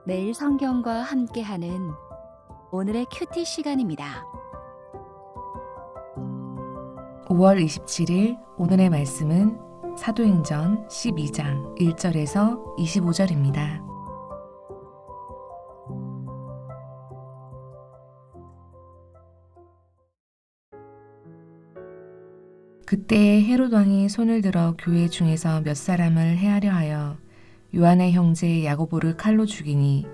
매일 성경과 함께하는 오늘의 큐티 시간입니다. 5월 27일 오늘의 말씀은 사도행전 12장 1절에서 25절입니다. 그때 헤롯 왕이 손을 들어 교회 중에서 몇 사람을 해하려 하여 요한의 형제 야고보를 칼로 죽이니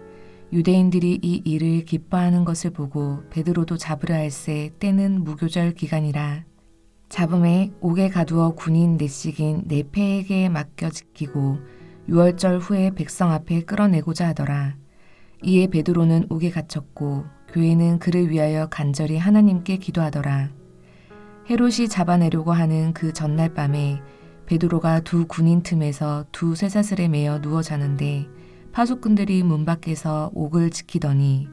유대인들이 이 일을 기뻐하는 것을 보고 베드로도 잡으려 할세 때는 무교절 기간이라. 잡음에 옥에 가두어 군인 내식인 네페에게 맡겨 지키고 유월절 후에 백성 앞에 끌어내고자 하더라. 이에 베드로는 옥에 갇혔고 교회는 그를 위하여 간절히 하나님께 기도하더라. 헤롯이 잡아내려고 하는 그 전날 밤에 베드로가 두 군인 틈에서 두 쇠사슬에 매여 누워 자는데 파수꾼들이 문 밖에서 옥을 지키더니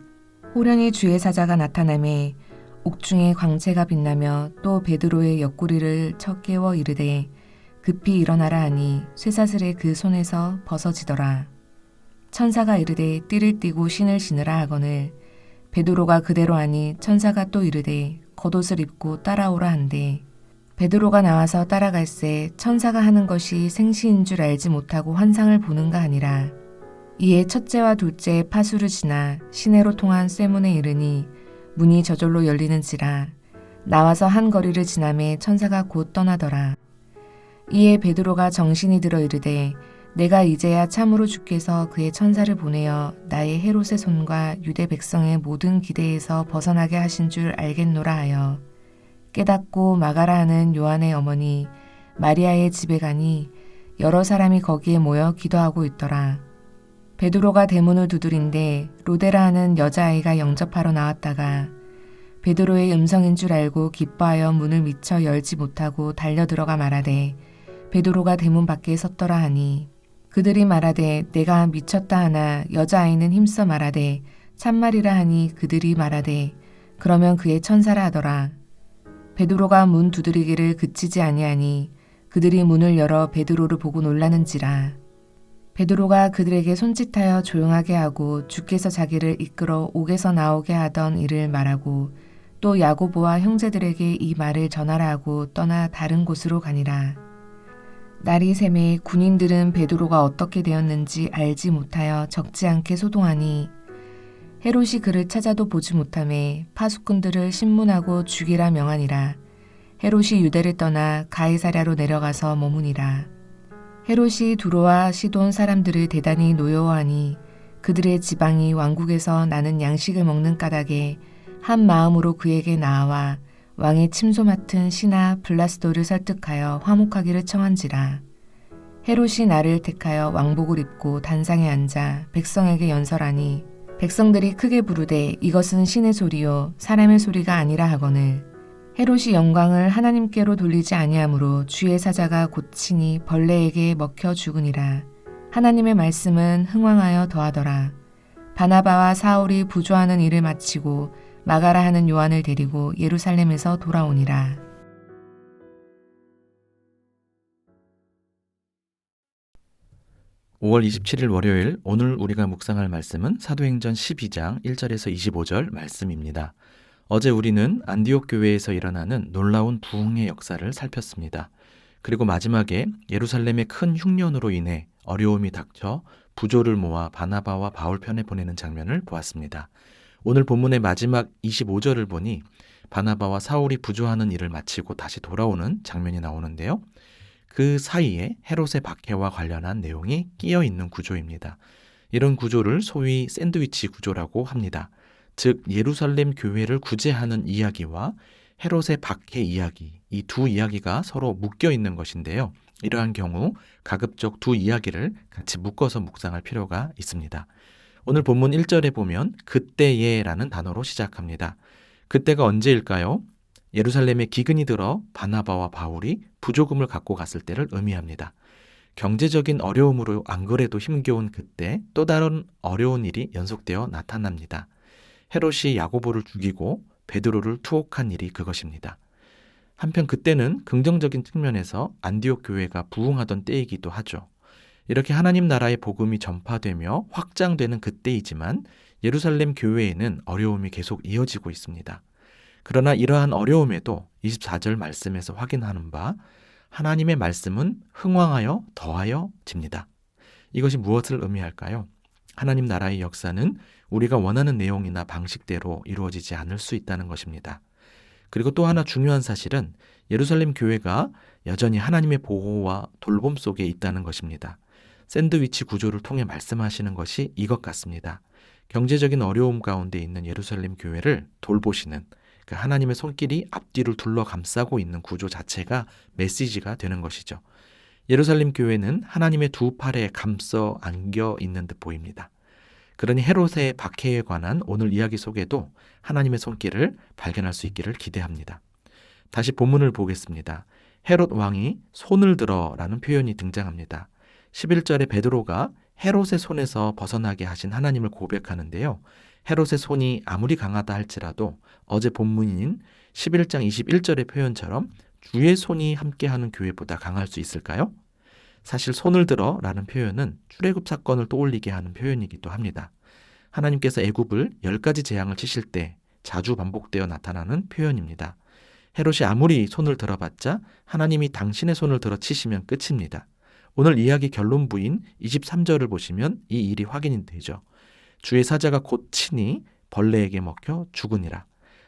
호련히 주의 사자가 나타나매 옥중에 광채가 빛나며 또 베드로의 옆구리를 쳐 깨워 이르되 급히 일어나라 하니 쇠사슬이 그 손에서 벗어지더라. 천사가 이르되 띠를 띠고 신을 신으라 하거늘 베드로가 그대로 하니 천사가 또 이르되 겉옷을 입고 따라오라 한대 베드로가 나와서 따라갈새 천사가 하는 것이 생시인 줄 알지 못하고 환상을 보는가 하니라. 이에 첫째와 둘째 파수를 지나 시내로 통한 쇠문에 이르니 문이 저절로 열리는지라. 나와서 한 거리를 지나매 천사가 곧 떠나더라. 이에 베드로가 정신이 들어 이르되 내가 이제야 참으로 주께서 그의 천사를 보내어 나의 헤롯의 손과 유대 백성의 모든 기대에서 벗어나게 하신 줄 알겠노라 하여 깨닫고 마가라 하는 요한의 어머니 마리아의 집에 가니 여러 사람이 거기에 모여 기도하고 있더라. 베드로가 대문을 두드린데 로데라 하는 여자아이가 영접하러 나왔다가 베드로의 음성인 줄 알고 기뻐하여 문을 미처 열지 못하고 달려 들어가 말하되 베드로가 대문 밖에 섰더라 하니 그들이 말하되 내가 미쳤다 하나 여자아이는 힘써 말하되 참말이라 하니 그들이 말하되 그러면 그의 천사라 하더라. 베드로가 문 두드리기를 그치지 아니하니 그들이 문을 열어 베드로를 보고 놀라는지라. 베드로가 그들에게 손짓하여 조용하게 하고 주께서 자기를 이끌어 옥에서 나오게 하던 일을 말하고 또 야고보와 형제들에게 이 말을 전하라 하고 떠나 다른 곳으로 가니라. 날이 새매 군인들은 베드로가 어떻게 되었는지 알지 못하여 적지 않게 소동하니 헤롯이 그를 찾아도 보지 못하매 파수꾼들을 신문하고 죽이라 명하니라. 헤롯이 유대를 떠나 가이사랴로 내려가서 머무니라. 헤롯이 두로와 시돈 사람들을 대단히 노여워하니 그들의 지방이 왕국에서 나는 양식을 먹는 까닭에 한 마음으로 그에게 나아와 왕의 침소 맡은 시나 블라스도를 설득하여 화목하기를 청한지라. 헤롯이 나를 택하여 왕복을 입고 단상에 앉아 백성에게 연설하니 백성들이 크게 부르되 이것은 신의 소리요 사람의 소리가 아니라 하거늘 헤롯이 영광을 하나님께로 돌리지 아니하므로 주의 사자가 고치니 벌레에게 먹혀 죽으니라. 하나님의 말씀은 흥왕하여 더하더라. 바나바와 사울이 부조하는 일을 마치고 마가라 하는 요한을 데리고 예루살렘에서 돌아오니라. (5월 27일) 월요일, 오늘 우리가 묵상할 말씀은 사도행전 12장 1절에서 25절 말씀입니다. 어제 우리는 안디옥 교회에서 일어나는 놀라운 부흥의 역사를 살폈습니다. 그리고 마지막에 예루살렘의 큰 흉년으로 인해 어려움이 닥쳐 부조를 모아 바나바와 바울 편에 보내는 장면을 보았습니다. 오늘 본문의 마지막 25절을 보니 바나바와 사울이 부조하는 일을 마치고 다시 돌아오는 장면이 나오는데요. 그 사이에 헤롯의 박해와 관련한 내용이 끼어 있는 구조입니다. 이런 구조를 소위 샌드위치 구조라고 합니다. 즉 예루살렘 교회를 구제하는 이야기와 헤롯의 박해 이야기, 이 두 이야기가 서로 묶여 있는 것인데요. 이러한 경우 가급적 두 이야기를 같이 묶어서 묵상할 필요가 있습니다. 오늘 본문 1절에 보면 그때에라는 단어로 시작합니다. 그때가 언제일까요? 예루살렘에 기근이 들어 바나바와 바울이 부조금을 갖고 갔을 때를 의미합니다. 경제적인 어려움으로 안 그래도 힘겨운 그때 또 다른 어려운 일이 연속되어 나타납니다. 헤롯이 야고보를 죽이고 베드로를 투옥한 일이 그것입니다. 한편 그때는 긍정적인 측면에서 안디옥 교회가 부흥하던 때이기도 하죠. 이렇게 하나님 나라의 복음이 전파되며 확장되는 그때이지만 예루살렘 교회에는 어려움이 계속 이어지고 있습니다. 그러나 이러한 어려움에도 24절 말씀에서 확인하는 바 하나님의 말씀은 흥왕하여 더하여집니다. 이것이 무엇을 의미할까요? 하나님 나라의 역사는 우리가 원하는 내용이나 방식대로 이루어지지 않을 수 있다는 것입니다. 그리고 또 하나 중요한 사실은 예루살렘 교회가 여전히 하나님의 보호와 돌봄 속에 있다는 것입니다. 샌드위치 구조를 통해 말씀하시는 것이 이것 같습니다. 경제적인 어려움 가운데 있는 예루살렘 교회를 돌보시는 그 하나님의 손길이 앞뒤를 둘러 감싸고 있는 구조 자체가 메시지가 되는 것이죠. 예루살렘 교회는 하나님의 두 팔에 감싸 안겨 있는 듯 보입니다. 그러니 헤롯의 박해에 관한 오늘 이야기 속에도 하나님의 손길을 발견할 수 있기를 기대합니다. 다시 본문을 보겠습니다. 헤롯 왕이 손을 들어라는 표현이 등장합니다. 11절에 베드로가 헤롯의 손에서 벗어나게 하신 하나님을 고백하는데요. 헤롯의 손이 아무리 강하다 할지라도 어제 본문인 11장 21절의 표현처럼 주의 손이 함께하는 교회보다 강할 수 있을까요? 사실 손을 들어라는 표현은 출애굽 사건을 떠올리게 하는 표현이기도 합니다. 하나님께서 애굽을 10가지 재앙을 치실 때 자주 반복되어 나타나는 표현입니다. 헤롯이 아무리 손을 들어봤자 하나님이 당신의 손을 들어 치시면 끝입니다. 오늘 이야기 결론부인 23절을 보시면 이 일이 확인이 되죠. 주의 사자가 곧 치니 벌레에게 먹혀 죽으니라.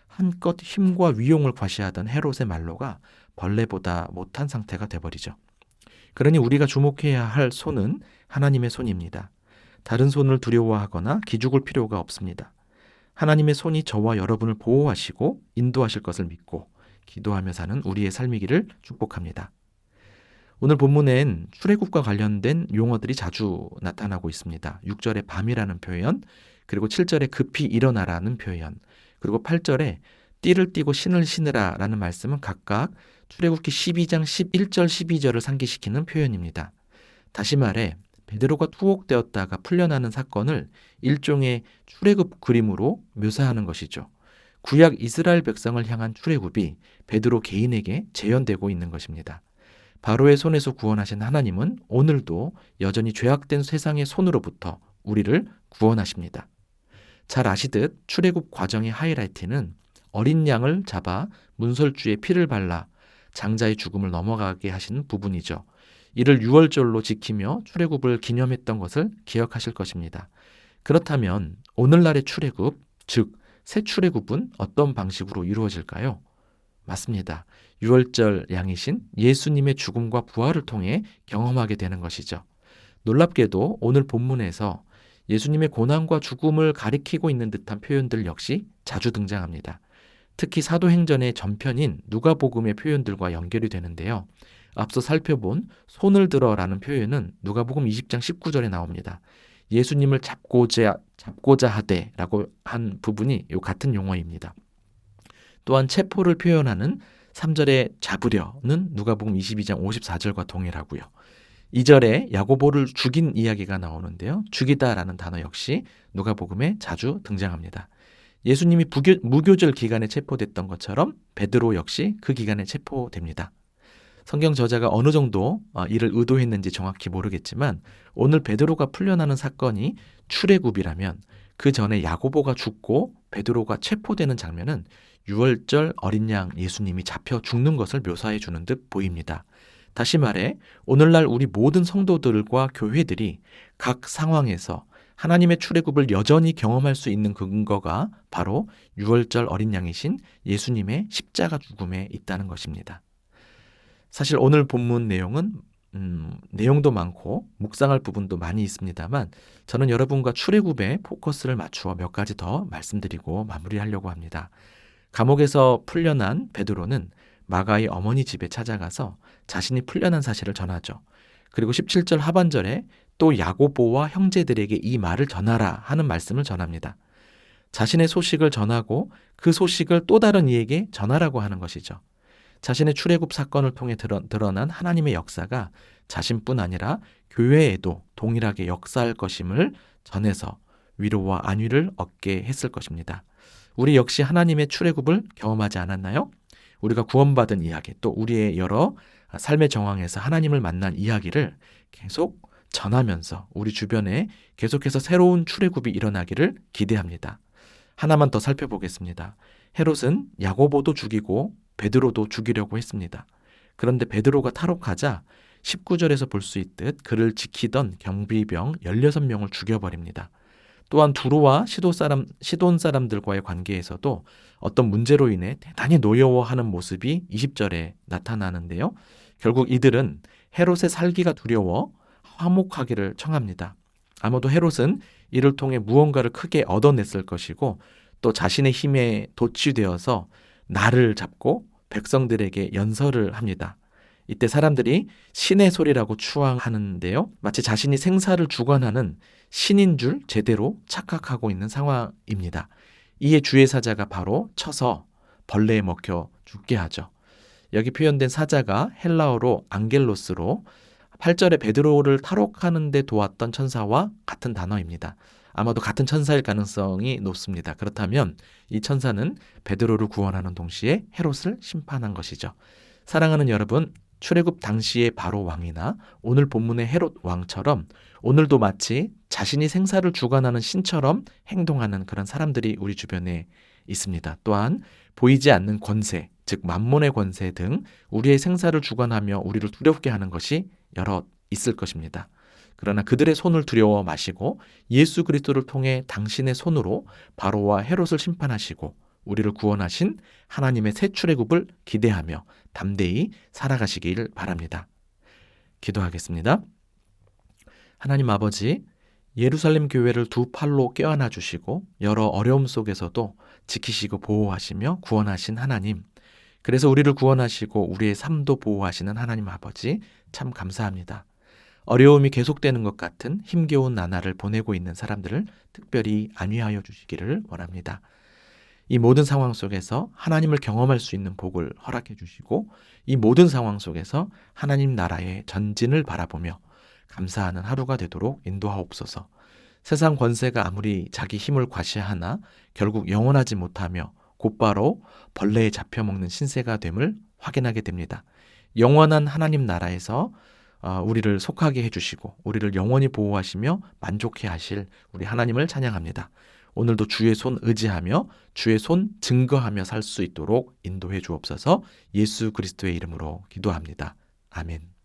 한껏 힘과 위용을 과시하던 헤롯의 말로가 벌레보다 못한 상태가 돼버리죠. 그러니 우리가 주목해야 할 손은 하나님의 손입니다. 다른 손을 두려워하거나 기죽을 필요가 없습니다. 하나님의 손이 저와 여러분을 보호하시고 인도하실 것을 믿고 기도하며 사는 우리의 삶이기를 축복합니다. 오늘 본문엔 출애굽과 관련된 용어들이 자주 나타나고 있습니다. 6절에 밤이라는 표현, 그리고 7절에 급히 일어나라는 표현, 그리고 8절에 띠를 띠고 신을 신으라 라는 말씀은 각각 출애굽기 12장 11절 12절을 상기시키는 표현입니다. 다시 말해 베드로가 투옥되었다가 풀려나는 사건을 일종의 출애굽 그림으로 묘사하는 것이죠. 구약 이스라엘 백성을 향한 출애굽이 베드로 개인에게 재현되고 있는 것입니다. 바로의 손에서 구원하신 하나님은 오늘도 여전히 죄악된 세상의 손으로부터 우리를 구원하십니다. 잘 아시듯 출애굽 과정의 하이라이트는 어린 양을 잡아 문설주에 피를 발라 장자의 죽음을 넘어가게 하신 부분이죠. 이를 유월절로 지키며 출애굽을 기념했던 것을 기억하실 것입니다. 그렇다면 오늘날의 출애굽, 즉 새 출애굽은 어떤 방식으로 이루어질까요? 맞습니다. 유월절 양이신 예수님의 죽음과 부활을 통해 경험하게 되는 것이죠. 놀랍게도 오늘 본문에서 예수님의 고난과 죽음을 가리키고 있는 듯한 표현들 역시 자주 등장합니다. 특히 사도행전의 전편인 누가복음의 표현들과 연결이 되는데요. 앞서 살펴본 손을 들어라는 표현은 누가복음 20장 19절에 나옵니다. 예수님을 잡고자 하되라고 한 부분이 요 같은 용어입니다. 또한 체포를 표현하는 3절에 잡으려는 누가복음 22장 54절과 동일하고요. 2절에 야고보를 죽인 이야기가 나오는데요. 죽이다라는 단어 역시 누가복음에 자주 등장합니다. 예수님이 무교절 기간에 체포됐던 것처럼 베드로 역시 그 기간에 체포됩니다. 성경 저자가 어느 정도 이를 의도했는지 정확히 모르겠지만 오늘 베드로가 풀려나는 사건이 출애굽이라면 그 전에 야고보가 죽고 베드로가 체포되는 장면은 유월절 어린 양 예수님이 잡혀 죽는 것을 묘사해 주는 듯 보입니다. 다시 말해 오늘날 우리 모든 성도들과 교회들이 각 상황에서 하나님의 출애굽을 여전히 경험할 수 있는 근거가 바로 유월절 어린 양이신 예수님의 십자가 죽음에 있다는 것입니다. 사실 오늘 본문 내용은 내용도 많고 묵상할 부분도 많이 있습니다만 저는 여러분과 출애굽에 포커스를 맞추어 몇 가지 더 말씀드리고 마무리하려고 합니다. 감옥에서 풀려난 베드로는 마가의 어머니 집에 찾아가서 자신이 풀려난 사실을 전하죠. 그리고 17절 하반절에 또 야고보와 형제들에게 이 말을 전하라 하는 말씀을 전합니다. 자신의 소식을 전하고 그 소식을 또 다른 이에게 전하라고 하는 것이죠. 자신의 출애굽 사건을 통해 드러난 하나님의 역사가 자신뿐 아니라 교회에도 동일하게 역사할 것임을 전해서 위로와 안위를 얻게 했을 것입니다. 우리 역시 하나님의 출애굽을 경험하지 않았나요? 우리가 구원받은 이야기, 또 우리의 여러 삶의 정황에서 하나님을 만난 이야기를 계속 전하면서 우리 주변에 계속해서 새로운 출애굽이 일어나기를 기대합니다. 하나만 더 살펴보겠습니다. 헤롯은 야고보도 죽이고 베드로도 죽이려고 했습니다. 그런데 베드로가 탈옥하자 19절에서 볼 수 있듯 그를 지키던 경비병 16명을 죽여버립니다. 또한 두로와 시돈 사람들과의 관계에서도 어떤 문제로 인해 대단히 노여워하는 모습이 20절에 나타나는데요. 결국 이들은 헤롯의 살기가 두려워 화목하기를 청합니다. 아마도 헤롯은 이를 통해 무언가를 크게 얻어냈을 것이고 또 자신의 힘에 도취되어서 날을 잡고 백성들에게 연설을 합니다. 이때 사람들이 신의 소리라고 추앙하는데요. 마치 자신이 생사를 주관하는 신인 줄 제대로 착각하고 있는 상황입니다. 이에 주의 사자가 바로 쳐서 벌레에 먹혀 죽게 하죠. 여기 표현된 사자가 헬라어로 앙겔로스로 8절에 베드로를 탈옥하는 데 도왔던 천사와 같은 단어입니다. 아마도 같은 천사일 가능성이 높습니다. 그렇다면 이 천사는 베드로를 구원하는 동시에 헤롯을 심판한 것이죠. 사랑하는 여러분, 출애굽 당시의 바로 왕이나 오늘 본문의 헤롯 왕처럼 오늘도 마치 자신이 생사를 주관하는 신처럼 행동하는 그런 사람들이 우리 주변에 있습니다. 또한 보이지 않는 권세, 즉 만몬의 권세 등 우리의 생사를 주관하며 우리를 두렵게 하는 것이 여럿 있을 것입니다. 그러나 그들의 손을 두려워 마시고 예수 그리스도를 통해 당신의 손으로 바로와 헤롯을 심판하시고 우리를 구원하신 하나님의 새 출애굽을 기대하며 담대히 살아가시길 바랍니다. 기도하겠습니다. 하나님 아버지, 예루살렘 교회를 두 팔로 껴안아 주시고 여러 어려움 속에서도 지키시고 보호하시며 구원하신 하나님, 그래서 우리를 구원하시고 우리의 삶도 보호하시는 하나님 아버지, 참 감사합니다. 어려움이 계속되는 것 같은 힘겨운 나날을 보내고 있는 사람들을 특별히 안위하여 주시기를 원합니다. 이 모든 상황 속에서 하나님을 경험할 수 있는 복을 허락해 주시고 이 모든 상황 속에서 하나님 나라의 전진을 바라보며 감사하는 하루가 되도록 인도하옵소서. 세상 권세가 아무리 자기 힘을 과시하나 결국 영원하지 못하며 곧바로 벌레에 잡혀먹는 신세가 됨을 확인하게 됩니다. 영원한 하나님 나라에서 우리를 속하게 해주시고 우리를 영원히 보호하시며 만족해 하실 우리 하나님을 찬양합니다. 오늘도 주의 손 의지하며 주의 손 증거하며 살 수 있도록 인도해 주옵소서. 예수 그리스도의 이름으로 기도합니다. 아멘.